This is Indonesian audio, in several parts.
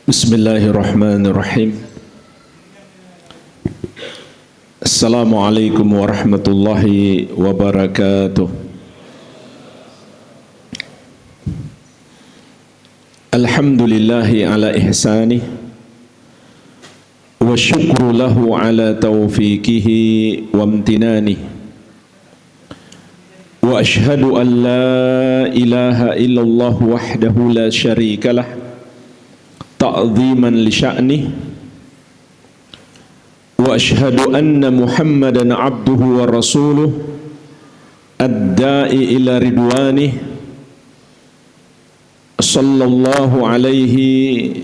Bismillahirrahmanirrahim. Assalamualaikum warahmatullahi wabarakatuh. Alhamdulillahi ala ihsanih wa syukru lahu ala taufiqihi wa amtinanih. Wa ashhadu an la ilaha illallah wahdahu la syarika lah ta'ziman li sya'nih. Wa ashhadu anna Muhammadan abduhu wa rasuluh ad-da'i ila ridwanih sallallahu alaihi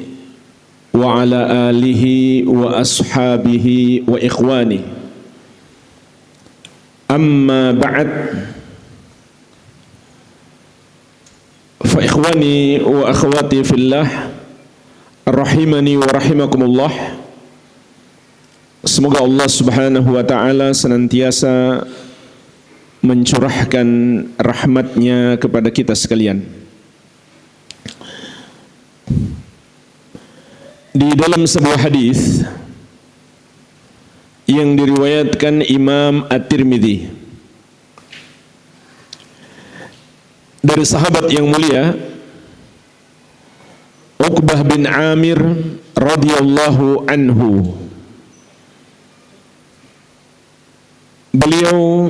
wa ala alihi wa ashabihi wa ikhwani. Amma ba'd, fa ikhwani wa akhwati fillah rahimani wa rahimakumullah. Semoga Allah subhanahu wa ta'ala senantiasa mencurahkan rahmatnya kepada kita sekalian. Di dalam sebuah hadis yang diriwayatkan Imam At-Tirmidzi dari sahabat yang mulia Uqbah bin Amir radhiyallahu anhu, beliau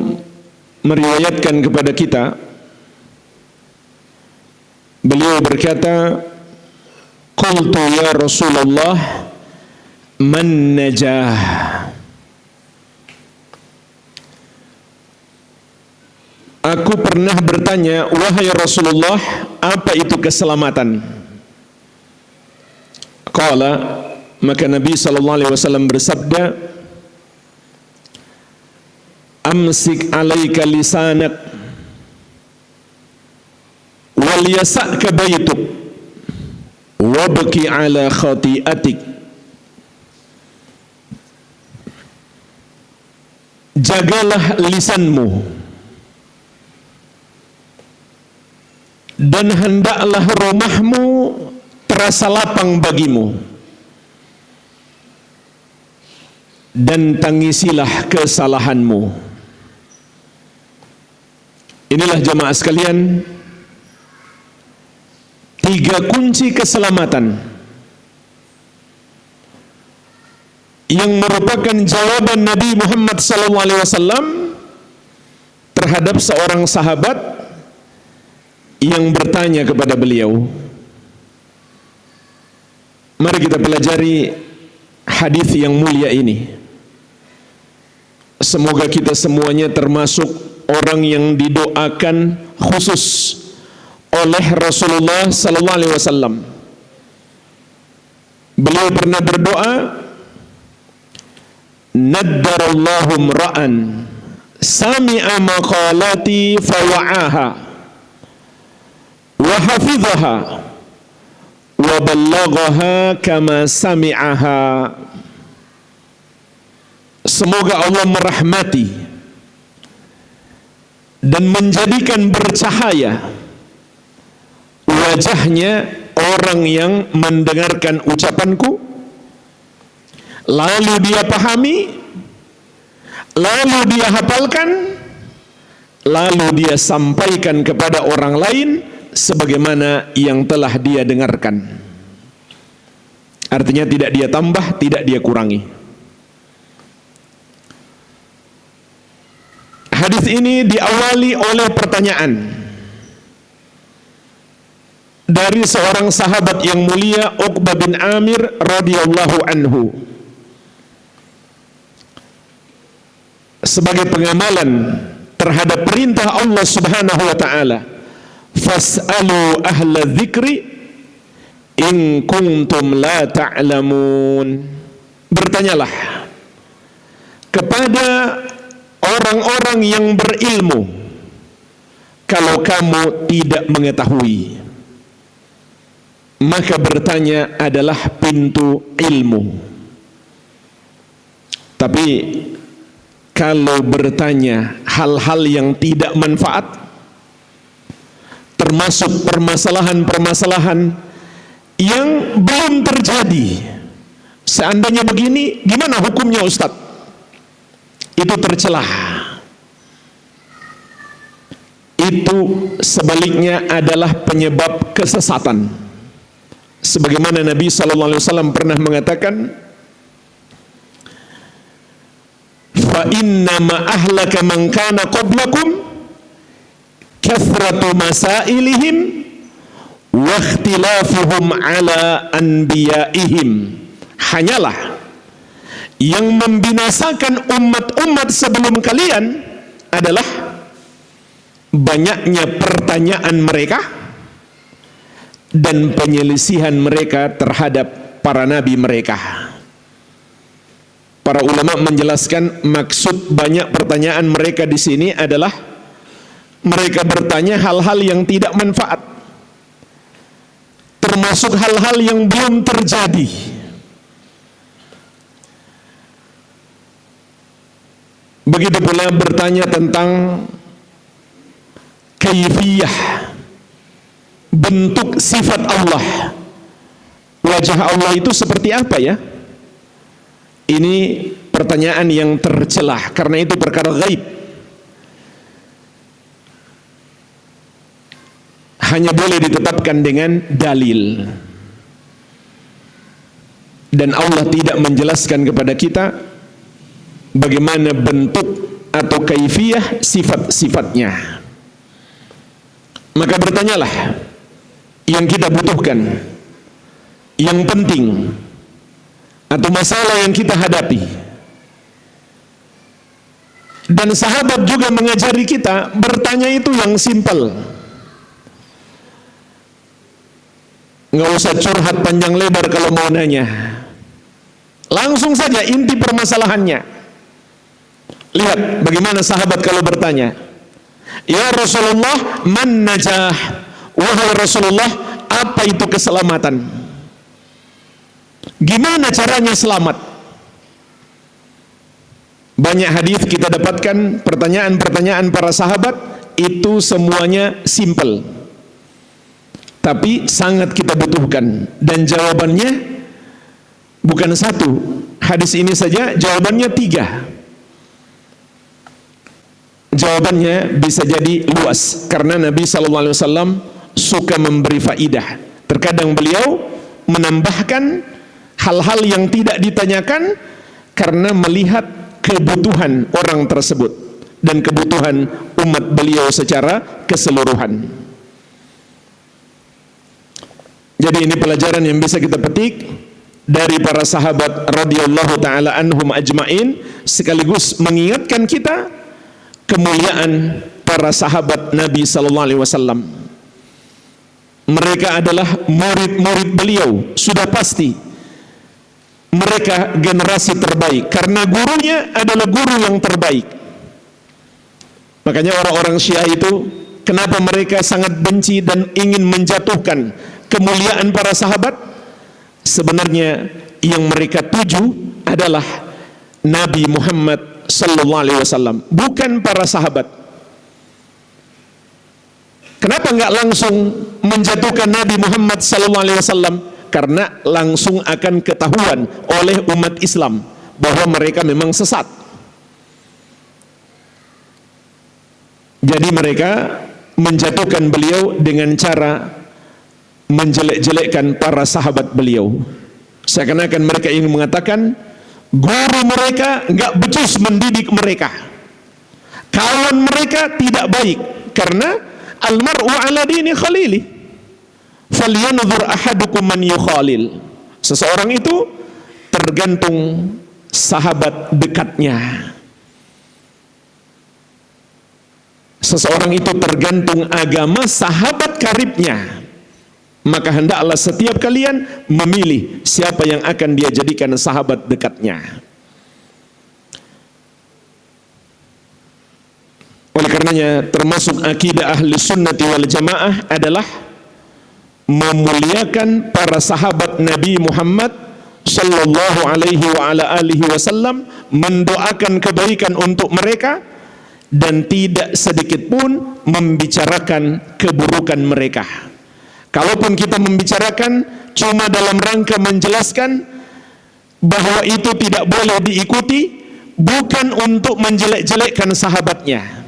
meriwayatkan kepada kita, beliau berkata, qultu ya Rasulullah, man najah? Aku pernah bertanya, wahai Rasulullah, apa itu keselamatan? Qala, maka Nabi SAW bersabda, amsik alaika lisanak wal yasa'ka baituk wabki ala khati'atik. Jagalah lisanmu dan hendaklah rumahmu terasa lapang bagimu, dan tangisilah kesalahanmu. Inilah jamaah sekalian, tiga kunci keselamatan yang merupakan jawaban Nabi Muhammad SAW terhadap seorang sahabat yang bertanya kepada beliau. Mari kita pelajari hadis yang mulia ini. Semoga kita semuanya termasuk orang yang didoakan khusus oleh Rasulullah SAW. Beliau pernah berdoa, naddarallahu mra'an sami'a maqalati fawa'aha wa hafidhaha wa ballaghaha kama sami'aha. Semoga Allah merahmati dan menjadikan bercahaya wajahnya orang yang mendengarkan ucapanku, lalu dia pahami, lalu dia hafalkan, lalu dia sampaikan kepada orang lain sebagaimana yang telah dia dengarkan. Artinya tidak dia tambah, tidak dia kurangi. Hadis ini diawali oleh pertanyaan dari seorang sahabat yang mulia, Uqbah bin Amir radhiyallahu anhu, sebagai pengamalan terhadap perintah Allah Subhanahu wa ta'ala, fas'alu ahla dzikri in kuntum la ta'lamun. Bertanyalah kepada orang-orang yang berilmu kalau kamu tidak mengetahui. Maka bertanya adalah pintu ilmu. Tapi kalau bertanya hal-hal yang tidak manfaat, termasuk permasalahan-permasalahan yang belum terjadi. Seandainya begini, gimana hukumnya Ustadz? Itu tercelah. Itu sebaliknya adalah penyebab kesesatan. Sebagaimana Nabi SAW pernah mengatakan, fa inna ma ahlaka man kana qablakum kathratu masailihim wa ikhtilafuhum ala anbiyaihim. Hanyalah yang membinasakan umat-umat sebelum kalian adalah banyaknya pertanyaan mereka dan penyelisihan mereka terhadap para nabi mereka. Para ulama menjelaskan maksud banyak pertanyaan mereka di sini adalah mereka bertanya hal-hal yang tidak manfaat, termasuk hal-hal yang belum terjadi. Begitu pula bertanya tentang kaifiyah, bentuk sifat Allah. Wajah Allah itu seperti apa ya? Ini pertanyaan yang tercelah karena itu perkara gaib. Hanya boleh ditetapkan dengan dalil. Dan Allah tidak menjelaskan kepada kita bagaimana bentuk atau kaifiyah sifat-sifatnya. Maka bertanyalah yang kita butuhkan, yang penting, atau masalah yang kita hadapi. Dan sahabat juga mengajari kita bertanya itu yang simpel. Nggak usah curhat panjang lebar kalau mau nanya. Langsung saja inti permasalahannya. Lihat bagaimana sahabat kalau bertanya, ya Rasulullah, man najah? Wahai Rasulullah, apa itu keselamatan? Gimana caranya selamat? Banyak hadis kita dapatkan pertanyaan-pertanyaan para sahabat itu semuanya simple, tapi sangat kita butuhkan. Dan jawabannya bukan satu. Hadis ini saja jawabannya 3. Jawabannya bisa jadi luas karena Nabi SAW suka memberi faidah. Terkadang beliau menambahkan hal-hal yang tidak ditanyakan karena melihat kebutuhan orang tersebut dan kebutuhan umat beliau secara keseluruhan. Jadi ini pelajaran yang bisa kita petik dari para sahabat radhiyallahu taala anhum ajmain, sekaligus mengingatkan kita kemuliaan para sahabat Nabi sallallahu alaihi wasallam. Mereka adalah murid-murid beliau, sudah pasti. Mereka generasi terbaik karena gurunya adalah guru yang terbaik. Makanya orang-orang Syiah itu kenapa mereka sangat benci dan ingin menjatuhkan kemuliaan para sahabat? Sebenarnya yang mereka tuju adalah Nabi Muhammad sallallahu alaihi wasallam, bukan para sahabat. Kenapa enggak langsung menjatuhkan Nabi Muhammad sallallahu alaihi wasallam? Karena langsung akan ketahuan oleh umat Islam bahwa mereka memang sesat. Jadi mereka menjatuhkan beliau dengan cara menjelek-jelekkan para sahabat beliau. Seakan-akan mereka ingin mengatakan guru mereka enggak becus mendidik mereka, kawan mereka tidak baik, karena almar'u ala dini khalili falyanzur ahadukum man yukhalil. Seseorang itu tergantung sahabat dekatnya. Seseorang itu tergantung agama sahabat karibnya. Maka hendaklah setiap kalian memilih siapa yang akan dia jadikan sahabat dekatnya. Oleh karenanya termasuk akidah ahli sunnati wal jamaah adalah memuliakan para sahabat Nabi Muhammad sallallahu alaihi wa ala alihi wasallam, mendoakan kebaikan untuk mereka dan tidak sedikit pun membicarakan keburukan mereka. Kalaupun kita membicarakan, cuma dalam rangka menjelaskan bahwa itu tidak boleh diikuti, bukan untuk menjelek-jelekkan sahabatnya.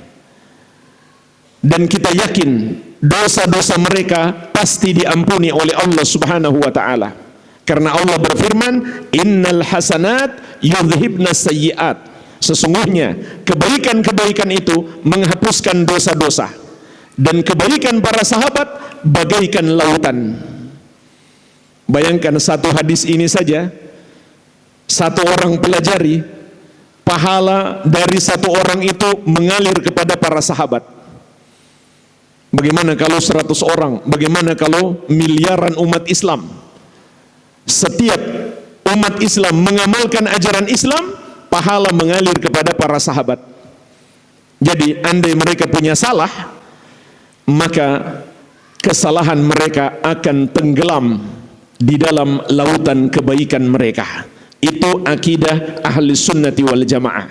Dan kita yakin dosa-dosa mereka pasti diampuni oleh Allah Subhanahu wa taala. Karena Allah berfirman, "Innal hasanat yudhhibna sayyi'at." Sesungguhnya kebaikan-kebaikan itu menghapuskan dosa-dosa. Dan kebaikan para sahabat bagaikan lautan. Bayangkan satu hadis ini saja, satu orang pelajari, pahala dari satu orang itu mengalir kepada para sahabat. Bagaimana kalau 100 orang? Bagaimana kalau miliaran umat Islam? Setiap umat Islam mengamalkan ajaran Islam, pahala mengalir kepada para sahabat. Jadi andai mereka punya salah, maka kesalahan mereka akan tenggelam di dalam lautan kebaikan mereka. Itu akidah ahli sunnati wal jamaah.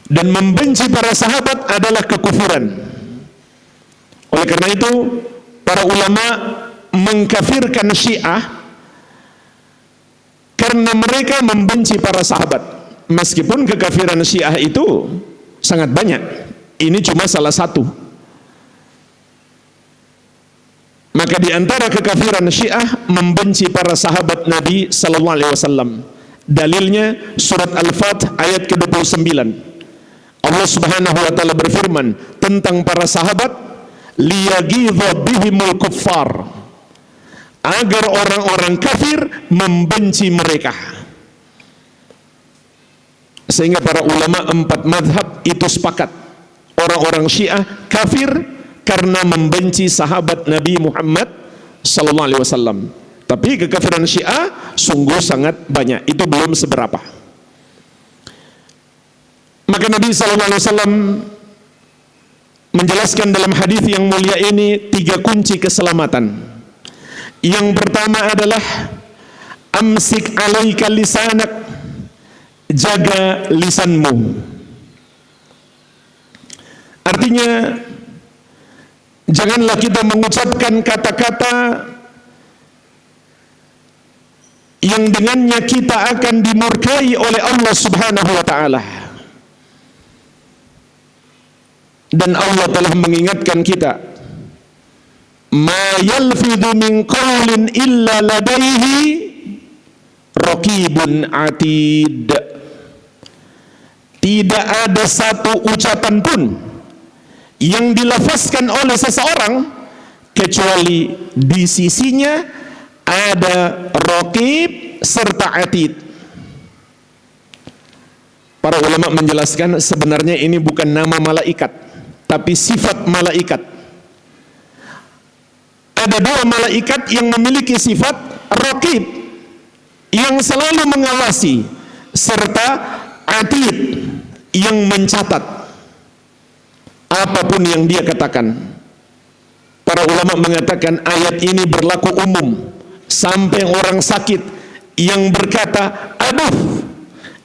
Dan membenci para sahabat adalah kekufuran. Oleh karena itu para ulama mengkafirkan Syiah karena mereka membenci para sahabat. Meskipun kekafiran Syiah itu sangat banyak, ini cuma salah satu. Maka di antara kekafiran Syiah membenci para sahabat Nabi sallallahu alaihi wasallam. Dalilnya surat Al-Fath ayat ke-29. Allah Subhanahu wa taala berfirman tentang para sahabat, liyaghidha bihimul kuffar, agar orang-orang kafir membenci mereka. Sehingga para ulama 4 mazhab itu sepakat, orang-orang Syiah kafir karena membenci sahabat Nabi Muhammad sallallahu alaihi wasallam. Tapi kekafiran Syiah sungguh sangat banyak, itu belum seberapa. Maka Nabi sallallahu alaihi wasallam menjelaskan dalam hadis yang mulia ini 3 kunci keselamatan. Yang pertama adalah amsik alaika lisanak, jaga lisanmu. Artinya janganlah kita mengucapkan kata-kata yang dengannya kita akan dimurkai oleh Allah Subhanahu wa taala. Dan Allah telah mengingatkan kita, ma yalfidhu min qawlin illa ladaihi raqibun atid. Tidak ada satu ucapan pun yang dilafazkan oleh seseorang kecuali di sisinya ada raqib serta atid. Para ulama menjelaskan sebenarnya ini bukan nama malaikat, tapi sifat malaikat. Ada 2 malaikat yang memiliki sifat raqib, yang selalu mengawasi, serta atid yang mencatat apapun yang dia katakan. Para ulama mengatakan ayat ini berlaku umum, sampai orang sakit yang berkata aduh,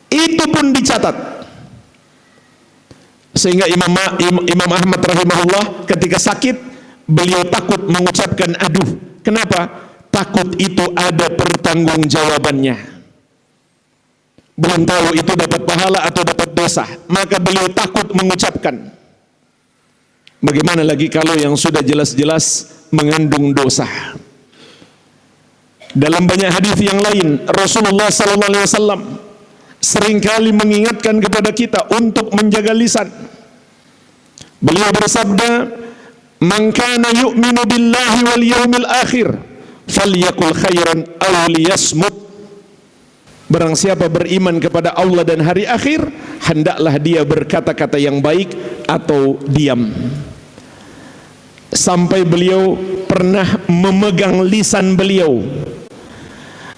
itu pun dicatat. Sehingga Imam Ahmad rahimahullah ketika sakit, beliau takut mengucapkan aduh. Kenapa? Takut itu ada pertanggungjawabannya. Belum tahu itu dapat pahala atau dapat dosa, maka beliau takut mengucapkan. Bagaimana lagi kalau yang sudah jelas-jelas mengandung dosa? Dalam banyak hadis yang lain, Rasulullah SAW seringkali mengingatkan kepada kita untuk menjaga lisan. Beliau bersabda, "Man kana yu'minu billahi wal yawmil akhir, falyakul khairan aw liyasmut." Barang siapa beriman kepada Allah dan hari akhir, hendaklah dia berkata-kata yang baik atau diam. Sampai beliau pernah memegang lisan beliau,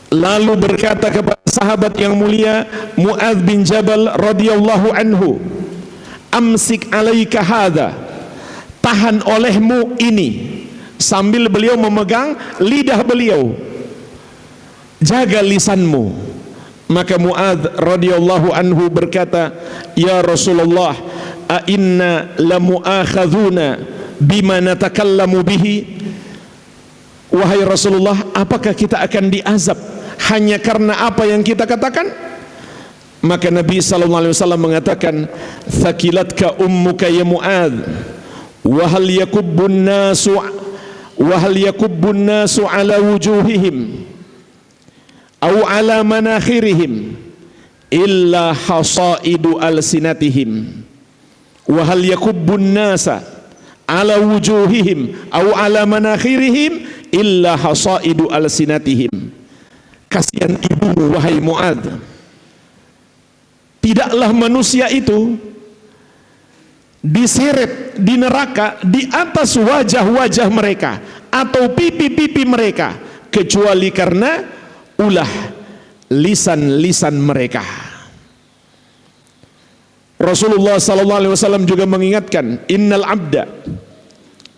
lalu berkata kepada sahabat yang mulia Mu'adz bin Jabal radhiyallahu anhu, amsik alaika hadza, tahan olehmu ini. Sambil beliau memegang lidah beliau, jaga lisanmu. Maka Mu'adz radhiyallahu anhu berkata, ya Rasulullah, a inna lamu'akhadzuna bima natakallamu bihi. wahai Rasulullah, apakah kita akan diazab hanya karena apa yang kita katakan? Maka Nabi SAW mengatakan, thakilatka ummuka ya Mu'adz, wa hal yakubbun nasu ala wujuhihim aw ala manakhirihim illa hasaidu alsinatihim, wa hal yakubbun nasa ala wujuhihim aw ala manakhirihim illa hasaidu alsinatihim. Kasihan ibumu wahai Mu'adz, tidaklah manusia itu diseret di neraka di atas wajah-wajah mereka atau pipi-pipi mereka, kecuali karena ulah lisan-lisan mereka. Rasulullah SAW juga mengingatkan, innal abda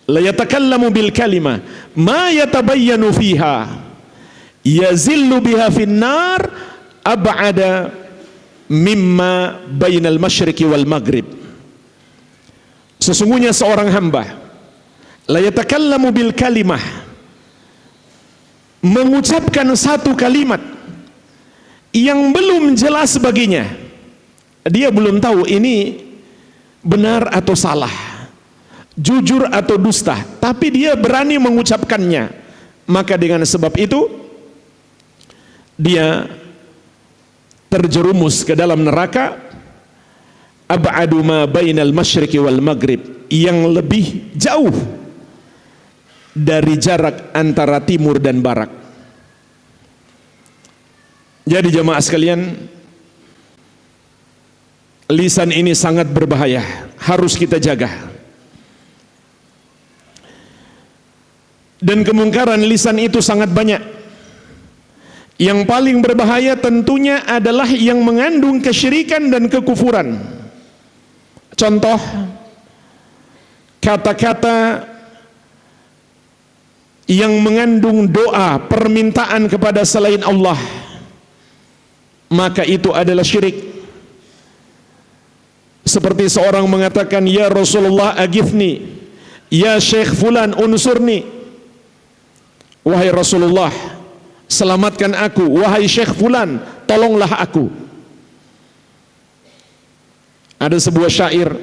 la yatakallamu bil kalima ma yatabayyanu fiha yazillu biha finnar ab'ada mimma bainal masyriqi wal maghrib. Sesungguhnya seorang hamba la yatakallamu bil kalimah, mengucapkan satu kalimat yang belum jelas baginya, dia belum tahu ini benar atau salah, jujur atau dusta, tapi dia berani mengucapkannya, maka dengan sebab itu dia terjerumus ke dalam neraka, ab'adu ma bainal masyriqi wal maghrib, yang lebih jauh dari jarak antara timur dan barat. Jadi jemaah sekalian, lisan ini sangat berbahaya, harus kita jaga. Dan kemungkaran lisan itu sangat banyak. Yang paling berbahaya tentunya adalah yang mengandung kesyirikan dan kekufuran. Contoh, kata-kata yang mengandung doa, permintaan kepada selain Allah, maka itu adalah syirik. Seperti seorang mengatakan, ya Rasulullah agithni, ya Syekh Fulan unsurni, wahai Rasulullah selamatkan aku, wahai Syekh Fulan tolonglah aku. Ada sebuah syair,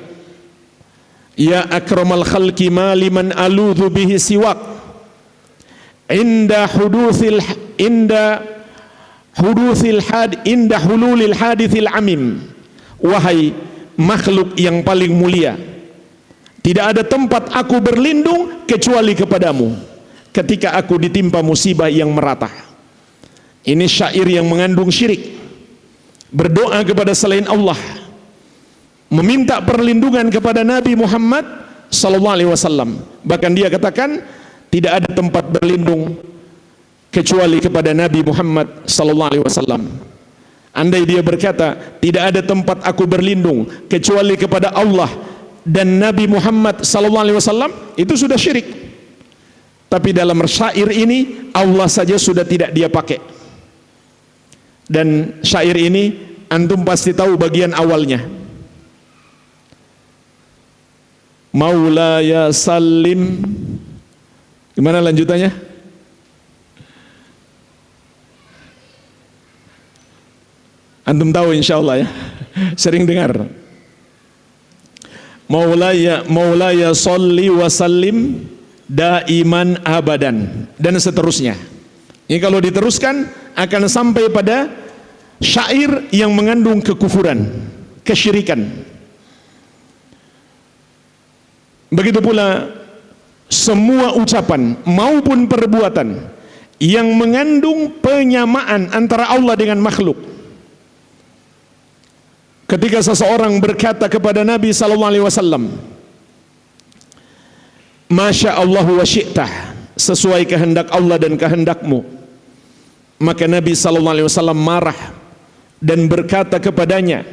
ya akramal khalqi ma liman aludhu bihi siwak inda hululil hadithil amim. Wahai makhluk yang paling mulia, tidak ada tempat aku berlindung kecuali kepadamu ketika aku ditimpa musibah yang merata. Ini syair yang mengandung syirik. Berdoa kepada selain Allah, meminta perlindungan kepada Nabi Muhammad SAW. Bahkan dia katakan, tidak ada tempat berlindung kecuali kepada Nabi Muhammad SAW. Andai dia berkata, tidak ada tempat aku berlindung kecuali kepada Allah dan Nabi Muhammad SAW, itu sudah syirik. Tapi dalam syair ini Allah saja sudah tidak dia pakai. Dan syair ini antum pasti tahu bagian awalnya. Maulaya salim. Gimana lanjutannya? Antum tahu insyaallah ya. Sering dengar. Maulaya sholli wa sallim daiman abadan, dan seterusnya. Ini kalau diteruskan akan sampai pada syair yang mengandung kekufuran, kesyirikan. Begitu pula semua ucapan maupun perbuatan yang mengandung penyamaan antara Allah dengan makhluk. Ketika seseorang berkata kepada Nabi SAW, Masya Allah wa syi'tah, sesuai kehendak Allah dan kehendakmu, maka Nabi SAW marah dan berkata kepadanya,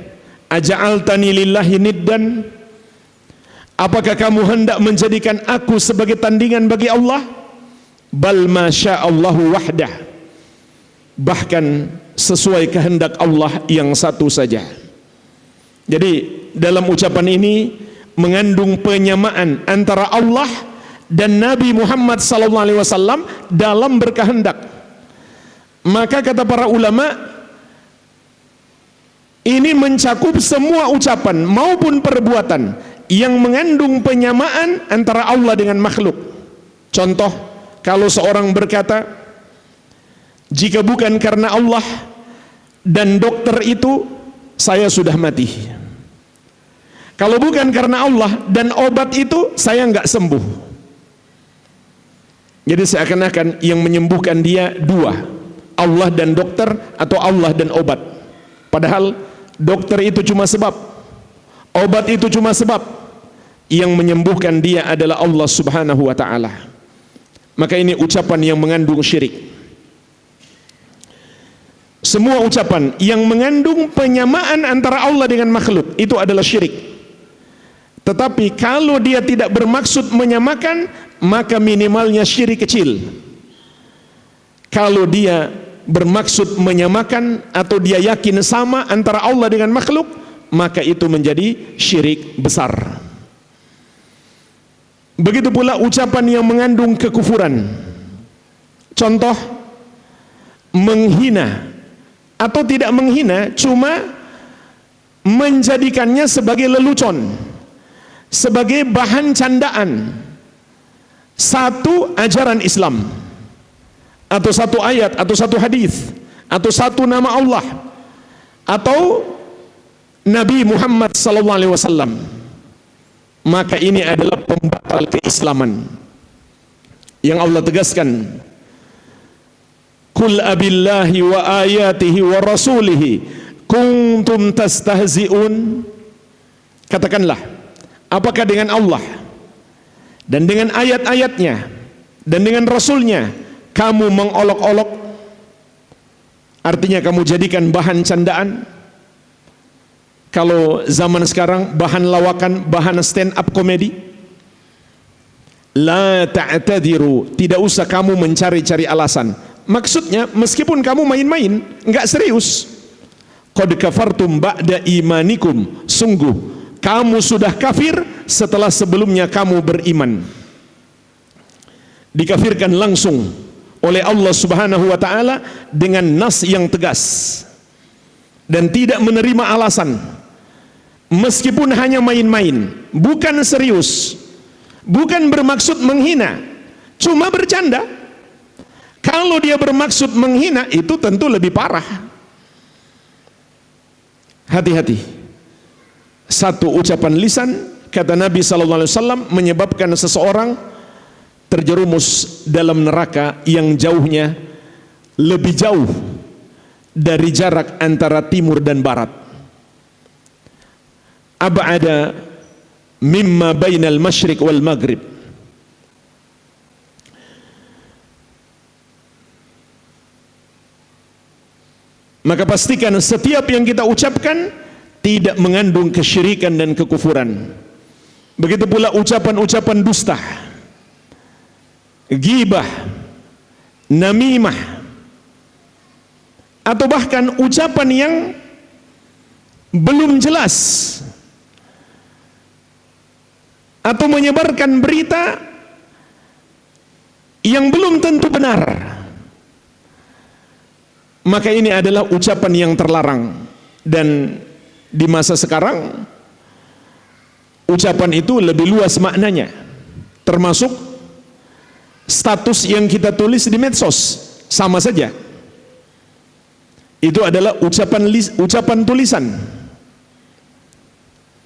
Aja'altani lillahi niddan, apakah kamu hendak menjadikan aku sebagai tandingan bagi Allah? Bal masya Allahu wahdah, bahkan sesuai kehendak Allah yang satu saja. Jadi dalam ucapan ini mengandung penyamaan antara Allah dan Nabi Muhammad SAW dalam berkehendak. Maka kata para ulama, ini mencakup semua ucapan maupun perbuatan yang mengandung penyamaan antara Allah dengan makhluk. Contoh, kalau seorang berkata, jika bukan karena Allah dan dokter itu, saya sudah mati. Kalau bukan karena Allah dan obat itu, saya nggak sembuh. Jadi seakan-akan yang menyembuhkan dia dua, Allah dan dokter atau Allah dan obat. Padahal dokter itu cuma sebab, obat itu cuma sebab, yang menyembuhkan dia adalah Allah Subhanahu wa ta'ala. Maka ini ucapan yang mengandung syirik. Semua ucapan yang mengandung penyamaan antara Allah dengan makhluk itu adalah syirik. Tetapi kalau dia tidak bermaksud menyamakan, maka minimalnya syirik kecil. Kalau dia bermaksud menyamakan atau dia yakin sama antara Allah dengan makhluk, maka itu menjadi syirik besar. Begitu pula ucapan yang mengandung kekufuran. Contoh, menghina atau tidak menghina, cuma menjadikannya sebagai lelucon, sebagai bahan candaan satu ajaran Islam, atau satu ayat, atau satu hadis, atau satu nama Allah, atau Nabi Muhammad SAW, maka ini adalah pembatal keislaman. Yang Allah tegaskan, Qul abillahi wa ayatihi wa rasulihi kuntum tastahzi'un. Katakanlah, apakah dengan Allah dan dengan ayat-ayatnya dan dengan Rasulnya kamu mengolok-olok? Artinya kamu jadikan bahan candaan. Kalau zaman sekarang bahan lawakan, bahan stand up komedi. La ta'tadiru, tidak usah kamu mencari-cari alasan. Maksudnya meskipun kamu main-main, enggak serius. Qad kafartum ba'da imanikum, sungguh kamu sudah kafir setelah sebelumnya kamu beriman. Dikafirkan langsung oleh Allah Subhanahu wa ta'ala dengan nas yang tegas dan tidak menerima alasan. Meskipun hanya main-main, bukan serius, bukan bermaksud menghina, cuma bercanda. Kalau dia bermaksud menghina, itu tentu lebih parah. Hati-hati. Satu ucapan lisan, kata Nabi SAW, menyebabkan seseorang terjerumus dalam neraka yang jauhnya lebih jauh dari jarak antara timur dan barat. Ab'ada mimma bainal masyriq wal maghrib. Maka pastikan setiap yang kita ucapkan tidak mengandung kesyirikan dan kekufuran. Begitu pula ucapan-ucapan dusta, ghibah, namimah, atau bahkan ucapan yang belum jelas, atau menyebarkan berita yang belum tentu benar, maka ini adalah ucapan yang terlarang. Dan di masa sekarang ucapan itu lebih luas maknanya, termasuk status yang kita tulis di medsos, sama saja itu adalah ucapan tulisan.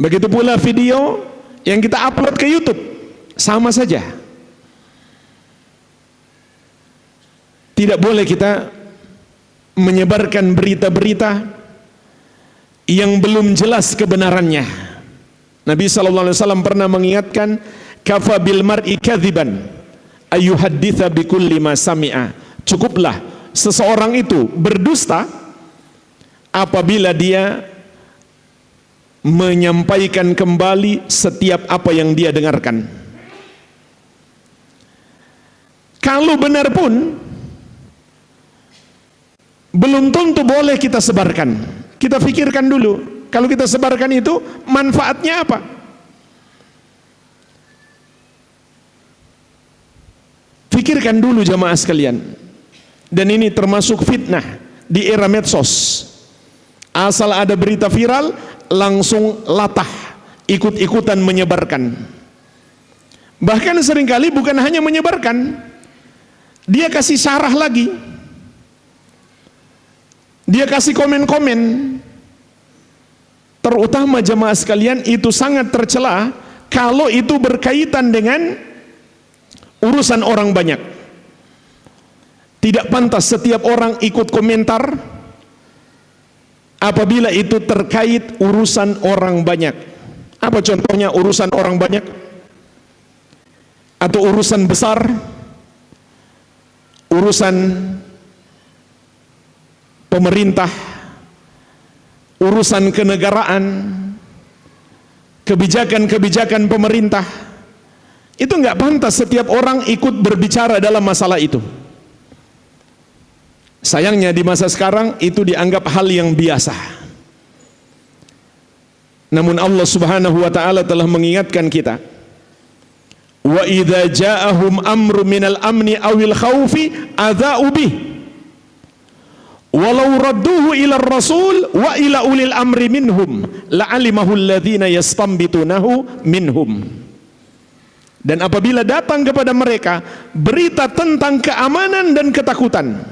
Begitu pula video yang kita upload ke YouTube, sama saja. Tidak boleh kita menyebarkan berita-berita yang belum jelas kebenarannya. Nabi SAW pernah mengingatkan, kafa bil mar'i kadziban ayyuhadditsa bikulli ma sami'a. Cukuplah seseorang itu berdusta apabila dia menyampaikan kembali setiap apa yang dia dengarkan. Kalau benar pun belum tentu boleh kita sebarkan. Kita pikirkan dulu, kalau kita sebarkan itu manfaatnya apa? Pikirkan dulu jamaah sekalian. Dan ini termasuk fitnah di era medsos. Asal ada berita viral, langsung latah, ikut-ikutan menyebarkan. Bahkan seringkali bukan hanya menyebarkan, dia kasih syarah lagi, dia kasih komen-komen. Terutama jemaah sekalian, itu sangat tercela kalau itu berkaitan dengan urusan orang banyak. Tidak pantas setiap orang ikut komentar apabila itu terkait urusan orang banyak. Apa contohnya urusan orang banyak? Atau urusan besar, urusan pemerintah, urusan kenegaraan, kebijakan-kebijakan pemerintah. Itu nggak pantas setiap orang ikut berbicara dalam masalah itu. Sayangnya di masa sekarang itu dianggap hal yang biasa. Namun Allah Subhanahu wa taala telah mengingatkan kita, wa idza ja'ahum amru minal amni awil khaufi adza'u bih walau radduhu ila rasul wa ila ulil amri minhum la'alimahu alladhina yastanbitunahu minhum. Dan apabila datang kepada mereka berita tentang keamanan dan ketakutan,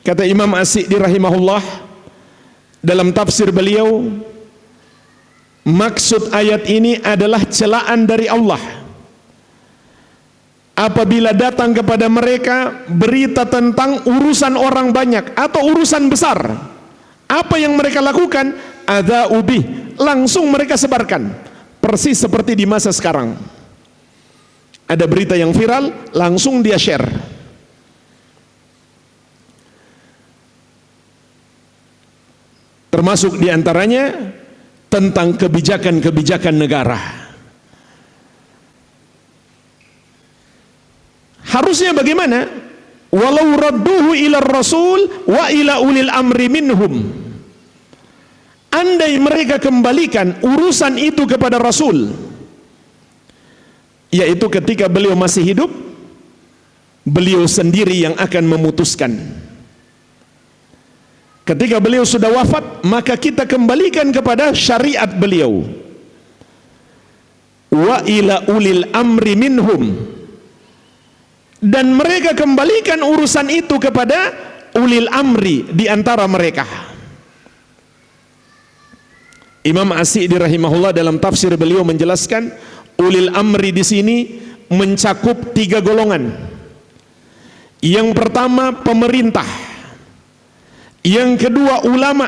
kata Imam As-Sa'di rahimahullah dalam tafsir beliau, maksud ayat ini adalah celaan dari Allah. Apabila datang kepada mereka berita tentang urusan orang banyak atau urusan besar, apa yang mereka lakukan? Adza'u bih, langsung mereka sebarkan. Persis seperti di masa sekarang. Ada berita yang viral, langsung dia share. Termasuk diantaranya tentang kebijakan-kebijakan negara. Harusnya bagaimana? Walau radduhu ila rasul wa ila ulil amri minhum. Andai mereka kembalikan urusan itu kepada Rasul, yaitu ketika beliau masih hidup, beliau sendiri yang akan memutuskan. Ketika beliau sudah wafat, maka kita kembalikan kepada syariat beliau. Wa ila ulil amri minhum. Dan mereka kembalikan urusan itu kepada ulil amri di antara mereka. Imam As-Sa'di rahimahullah dalam tafsir beliau menjelaskan, ulil amri di sini mencakup 3 golongan. Yang pertama pemerintah, yang kedua ulama,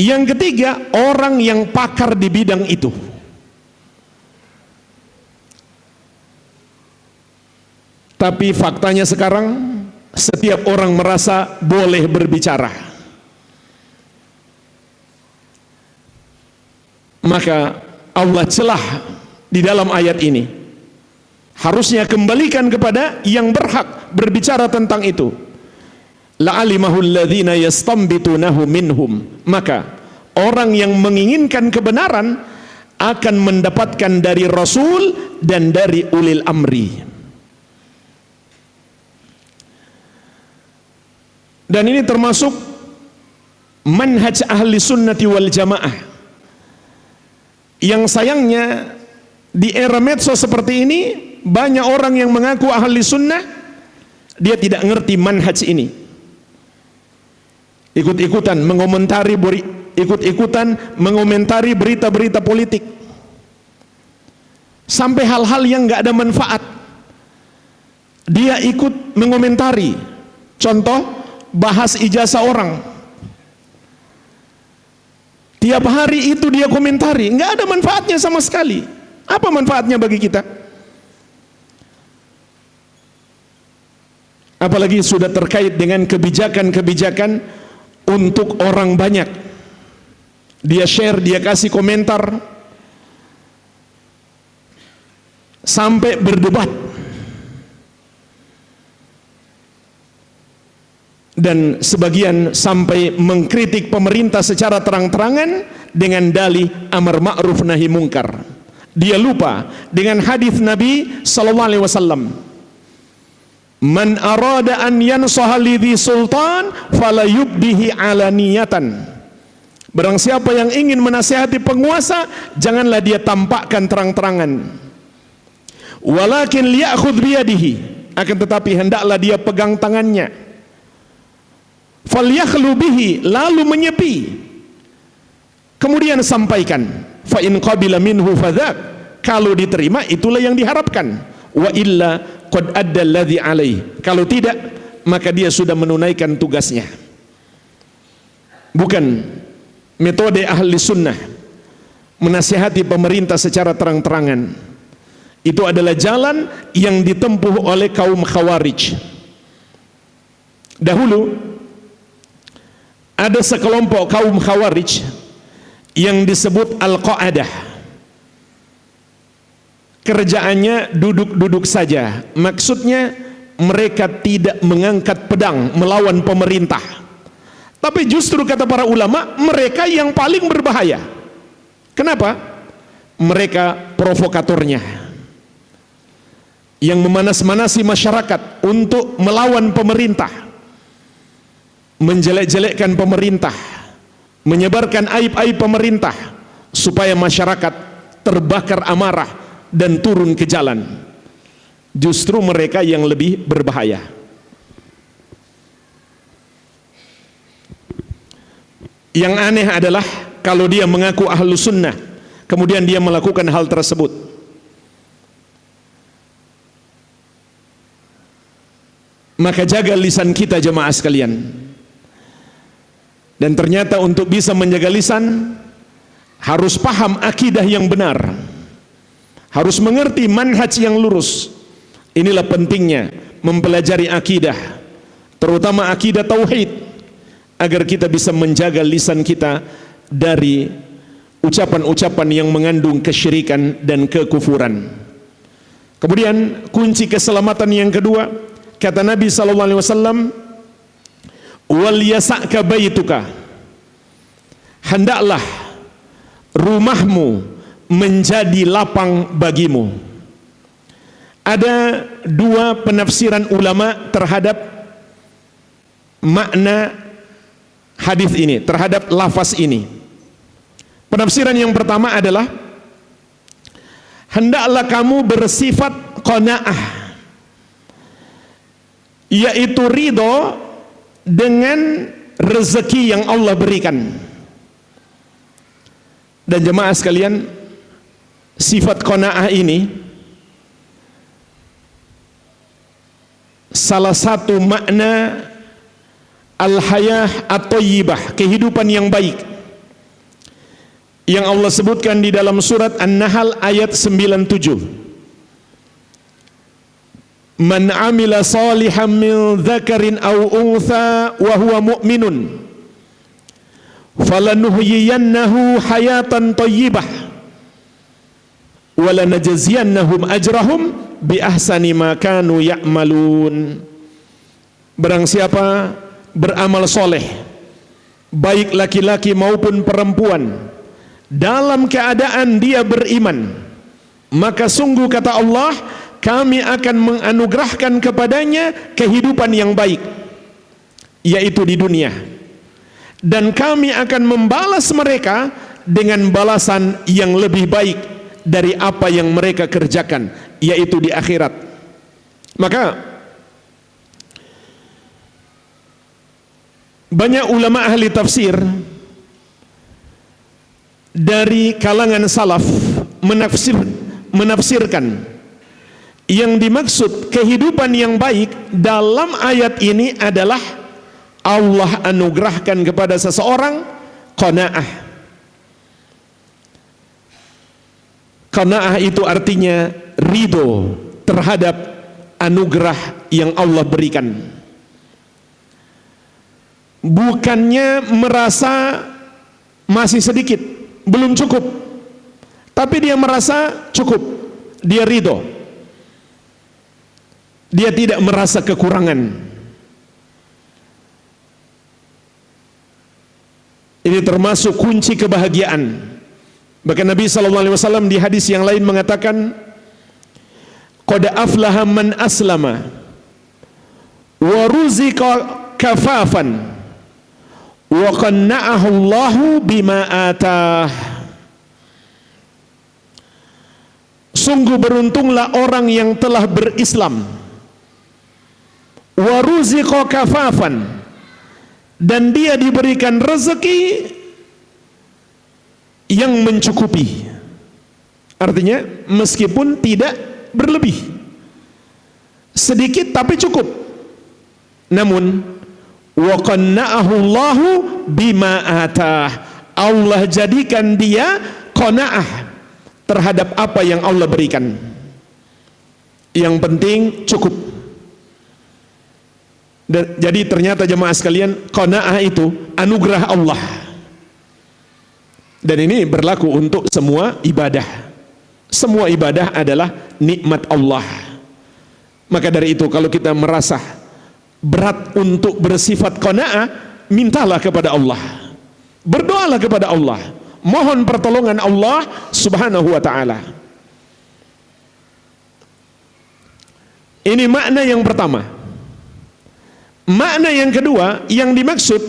yang ketiga orang yang pakar di bidang itu. Tapi faktanya sekarang setiap orang merasa boleh berbicara. Maka Allah celah di dalam ayat ini. Harusnya kembalikan kepada yang berhak berbicara tentang itu. La'alimahu alladhina yastanbitunahu minhum. Maka orang yang menginginkan kebenaran akan mendapatkan dari Rasul dan dari ulil amri. Dan ini termasuk manhaj ahli sunnati wal jamaah. Yang sayangnya di era medsos seperti ini, banyak orang yang mengaku ahli sunnah, dia tidak ngerti manhaj ini. Ikut-ikutan mengomentari berita-berita politik, sampai hal-hal yang nggak ada manfaat dia ikut mengomentari. Contoh, bahas ijazah orang. Tiap hari itu dia komentari, nggak ada manfaatnya sama sekali. Apa manfaatnya bagi kita? Apalagi sudah terkait dengan kebijakan-kebijakan untuk orang banyak. Dia share, dia kasih komentar, sampai berdebat. Dan sebagian sampai mengkritik pemerintah secara terang-terangan dengan dalih amar ma'ruf nahi mungkar. Dia lupa dengan hadis Nabi sallallahu alaihi wasallam, Man arada an yansaha lidhi sultan fala yubdihi alaniyatan. Barang siapa yang ingin menasihati penguasa, janganlah dia tampakkan terang-terangan. Walakin liya'khudh biyadihi, akan tetapi hendaklah dia pegang tangannya. Falyakhlu bihi, lalu menyepi. Kemudian sampaikan. Fa in qabila minhu fadzak, kalau diterima itulah yang diharapkan. Wa illa qad adda alladhi alaih, kalau tidak maka dia sudah menunaikan tugasnya. Bukan metode ahli sunnah menasihati pemerintah secara terang-terangan. Itu adalah jalan yang ditempuh oleh kaum Khawarij. Dahulu ada sekelompok kaum Khawarij yang disebut Al-Qa'adah. Kerjaannya duduk-duduk saja. Maksudnya mereka tidak mengangkat pedang melawan pemerintah. Tapi justru kata para ulama, mereka yang paling berbahaya. Kenapa? Mereka provokatornya, yang memanas-manasi masyarakat untuk melawan pemerintah, menjelek-jelekkan pemerintah, menyebarkan aib-aib pemerintah, supaya masyarakat terbakar amarah dan turun ke jalan. Justru mereka yang lebih berbahaya. Yang aneh adalah kalau dia mengaku ahlu sunnah, kemudian dia melakukan hal tersebut. Maka jaga lisan kita, jemaah sekalian. Dan ternyata untuk bisa menjaga lisan, harus paham akidah yang benar, harus mengerti manhaj yang lurus. Inilah pentingnya mempelajari akidah, terutama akidah tauhid, agar kita bisa menjaga lisan kita dari ucapan-ucapan yang mengandung kesyirikan dan kekufuran. Kemudian kunci keselamatan yang kedua, kata Nabi SAW, wal yasa'ka baituka, hendaklah rumahmu menjadi lapang bagimu. Ada dua penafsiran ulama terhadap makna hadis ini, terhadap lafaz ini. Penafsiran yang pertama adalah, hendaklah kamu bersifat qanaah, yaitu ridho dengan rezeki yang Allah berikan. Dan jemaah sekalian, sifat qanaah ini salah satu makna al-hayah at-thayyibah, kehidupan yang baik, yang Allah sebutkan di dalam surat An-Nahl ayat 97. Man amila salihan min dzakarin aw untha wa huwa mu'minun falanuhyiyannahu hayatan thayyibah wa lanajziyannahum ajrahum bi ahsani ma kanu ya'malun. Barang siapa beramal soleh, baik laki-laki maupun perempuan, dalam keadaan dia beriman, maka sungguh kata Allah, kami akan menganugerahkan kepadanya kehidupan yang baik, yaitu di dunia, dan kami akan membalas mereka dengan balasan yang lebih baik dari apa yang mereka kerjakan, yaitu di akhirat. Maka banyak ulama ahli tafsir dari kalangan salaf menafsirkan yang dimaksud kehidupan yang baik dalam ayat ini adalah Allah anugerahkan kepada seseorang qanaah. Qanaah itu artinya ridho terhadap anugerah yang Allah berikan. Bukannya merasa masih sedikit, belum cukup, tapi dia merasa cukup, dia ridho, dia tidak merasa kekurangan. Ini termasuk kunci kebahagiaan. Bahkan Nabi SAW di hadis yang lain mengatakan, qad aflaha man aslama wa ruziqa kafafan wa qanna'ahu Allahu bima atah. Sungguh beruntunglah orang yang telah berislam, wa ruziqa kafafan, dan dia diberikan rezeki yang mencukupi. Artinya meskipun tidak berlebih, sedikit tapi cukup. Namun wa qanna'ahu Allahu bima atah, Allah jadikan dia qanaah terhadap apa yang Allah berikan. Yang penting cukup. Jadi ternyata jemaah sekalian, qanaah itu anugerah Allah. Dan ini berlaku untuk semua ibadah. Semua ibadah adalah nikmat Allah. Maka dari itu kalau kita merasa berat untuk bersifat qanaah, mintalah kepada Allah. Berdoalah kepada Allah. Mohon pertolongan Allah Subhanahu wa ta'ala. Ini makna yang pertama. Makna yang kedua, yang dimaksud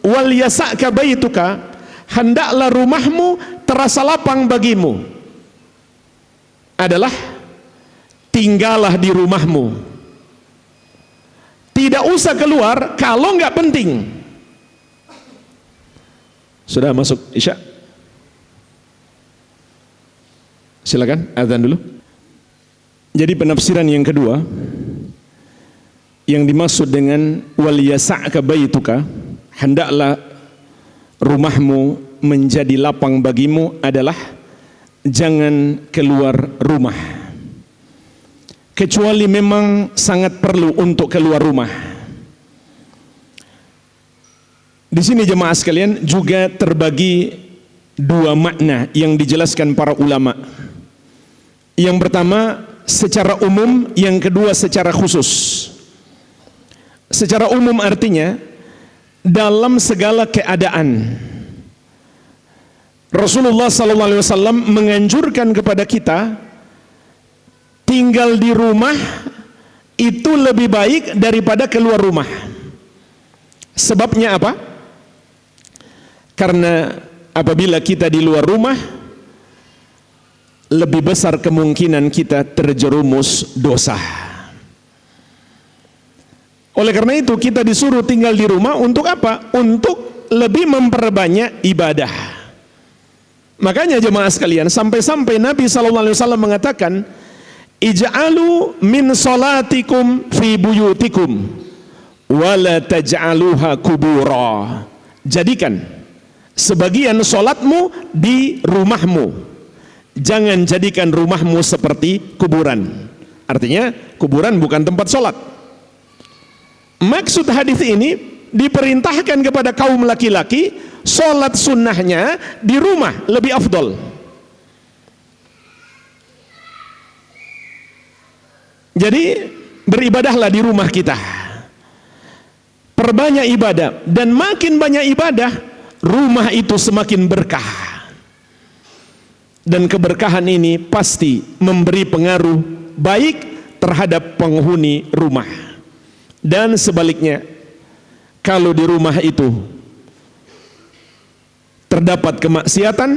wal yasa'ka baituka, hendaklah rumahmu terasa lapang bagimu, adalah tinggallah di rumahmu, tidak usah keluar kalau nggak penting. Sudah masuk Isya? Silakan azan dulu. Jadi penafsiran yang kedua, yang dimaksud dengan wal yasa'ka baituka, hendaklah rumahmu menjadi lapang bagimu, adalah jangan keluar rumah kecuali memang sangat perlu untuk keluar rumah. Di sini jemaah sekalian juga terbagi dua makna yang dijelaskan para ulama. Yang pertama secara umum, yang kedua secara khusus. Secara umum artinya dalam segala keadaan. Rasulullah SAW menganjurkan kepada kita tinggal di rumah itu lebih baik daripada keluar rumah. Sebabnya apa? Karena apabila kita di luar rumah, lebih besar kemungkinan kita terjerumus dosa. Oleh karena itu kita disuruh tinggal di rumah untuk apa? Untuk lebih memperbanyak ibadah. Makanya jemaah sekalian, sampai-sampai Nabi SAW mengatakan, ij'alu min salatikum fi buyutikum wala taj'aluha kubura. Jadikan sebagian solatmu di rumahmu, jangan jadikan rumahmu seperti kuburan. Artinya kuburan bukan tempat solat. Maksud hadis ini, diperintahkan kepada kaum laki-laki solat sunnahnya di rumah lebih afdol. Jadi beribadahlah di rumah kita, perbanyak ibadah, dan makin banyak ibadah, rumah itu semakin berkah. Dan keberkahan ini pasti memberi pengaruh baik terhadap penghuni rumah. Dan sebaliknya, kalau di rumah itu terdapat kemaksiatan,